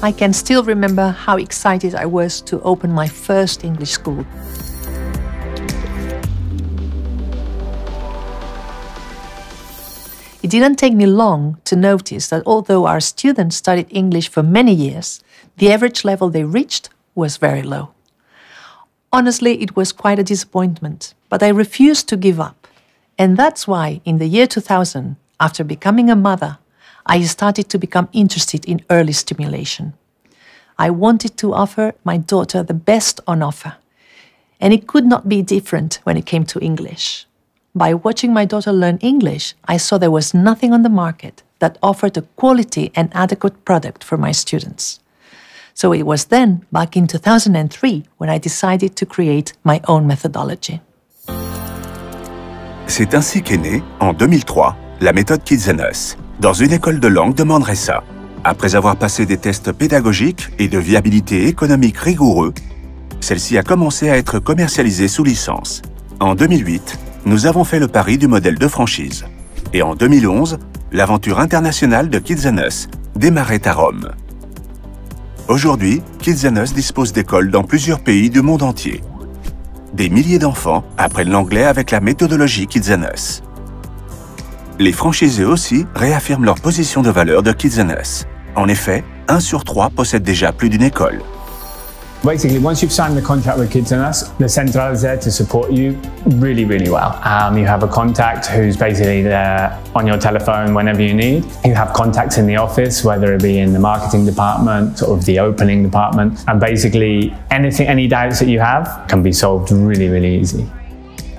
I can still remember how excited I was to open my first English school. It didn't take me long to notice that although our students studied English for many years, the average level they reached was very low. Honestly, it was quite a disappointment, but I refused to give up. And that's why, in the year 2000, after becoming a mother, I started to become interested in early stimulation. I wanted to offer my daughter the best on offer. And it could not be different when it came to English. By watching my daughter learn English, I saw there was nothing on the market that offered a quality and adequate product for my students. So it was then, back in 2003, when I decided to create my own methodology. C'est ainsi qu'est née, en 2003, la méthode Kids and Us, dans une école de langue de Manresa. Après avoir passé des tests pédagogiques et de viabilité économique rigoureux, celle-ci a commencé à être commercialisée sous licence. En 2008, nous avons fait le pari du modèle de franchise. Et en 2011, l'aventure internationale de Kids and Us démarrait à Rome. Aujourd'hui, Kids and Us dispose d'écoles dans plusieurs pays du monde entier. Des milliers d'enfants apprennent l'anglais avec la méthodologie Kids and Us. Les franchisés aussi réaffirment leur position de valeur de Kids and Us. En effet, 1 sur 3 possède déjà plus d'une école. Basically, once you've signed the contract with Kids and Us, the central is there to support you really, really well. You have a contact who's basically there on your telephone whenever you need. You have contacts in the office, whether it be in the marketing department, sort of the opening department, and basically anything, any doubts that you have can be solved really, really easy.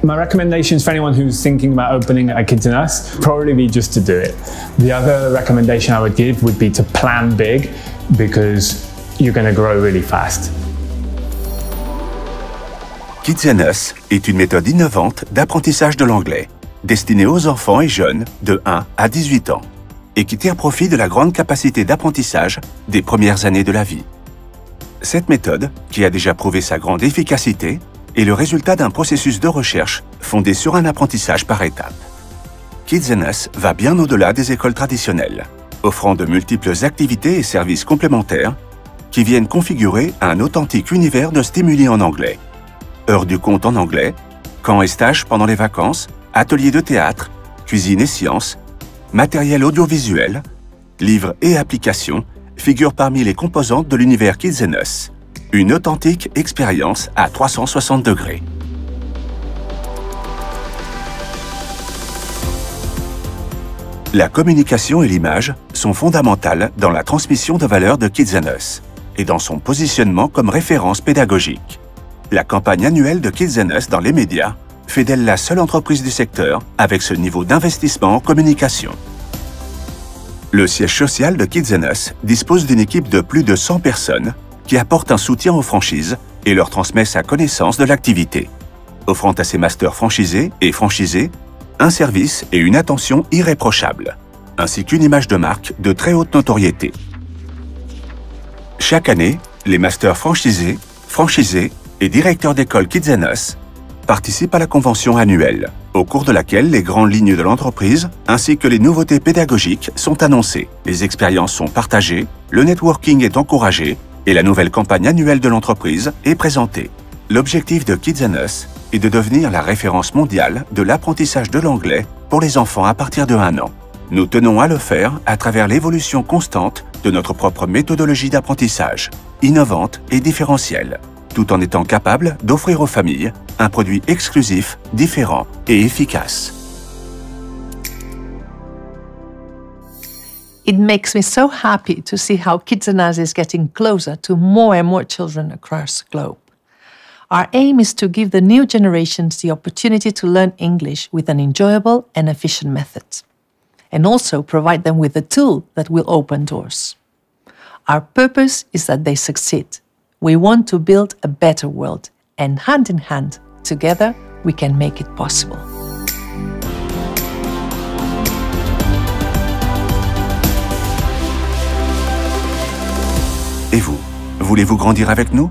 My recommendations for anyone who's thinking about opening a Kids and Us probably be just to do it. The other recommendation I would give would be to plan big, because you're going to grow really fast. Kids and Us est une méthode innovante d'apprentissage de l'anglais, destinée aux enfants et jeunes de 1 à 18 ans, et qui tire profit de la grande capacité d'apprentissage des premières années de la vie. Cette méthode, qui a déjà prouvé sa grande efficacité, est le résultat d'un processus de recherche fondé sur un apprentissage par étapes. Kids and Us va bien au-delà des écoles traditionnelles, offrant de multiples activités et services complémentaires qui viennent configurer un authentique univers de stimuli en anglais. Heures du conte en anglais, camps et stages pendant les vacances, ateliers de théâtre, cuisine et sciences, matériel audiovisuel, livres et applications figurent parmi les composantes de l'univers Kids and Us. Une authentique expérience à 360 degrés. La communication et l'image sont fondamentales dans la transmission de valeurs de Kids and Us et dans son positionnement comme référence pédagogique. La campagne annuelle de Kids and Us dans les médias fait d'elle la seule entreprise du secteur avec ce niveau d'investissement en communication. Le siège social de Kids and Us dispose d'une équipe de plus de 100 personnes qui apporte un soutien aux franchises et leur transmet sa connaissance de l'activité, offrant à ses masters franchisés et franchisés un service et une attention irréprochables, ainsi qu'une image de marque de très haute notoriété. Chaque année, les masters franchisés, franchisés et directeurs d'école Kids and Us participent à la convention annuelle, au cours de laquelle les grandes lignes de l'entreprise ainsi que les nouveautés pédagogiques sont annoncées, les expériences sont partagées, le networking est encouragé et la nouvelle campagne annuelle de l'entreprise est présentée. L'objectif de Kids and Us est de devenir la référence mondiale de l'apprentissage de l'anglais pour les enfants à partir de 1 an. Nous tenons à le faire à travers l'évolution constante de notre propre méthodologie d'apprentissage, innovante et différentielle, tout en étant capable d'offrir aux familles un produit exclusif, différent et efficace. It makes me so happy to see how Kids and Us is getting closer to more and more children across the globe. Our aim is to give the new generations the opportunity to learn English with an enjoyable and efficient method, and also provide them with a tool that will open doors. Our purpose is that they succeed. We want to build a better world, and hand in hand, together, we can make it possible. Et vous, voulez-vous grandir avec nous ?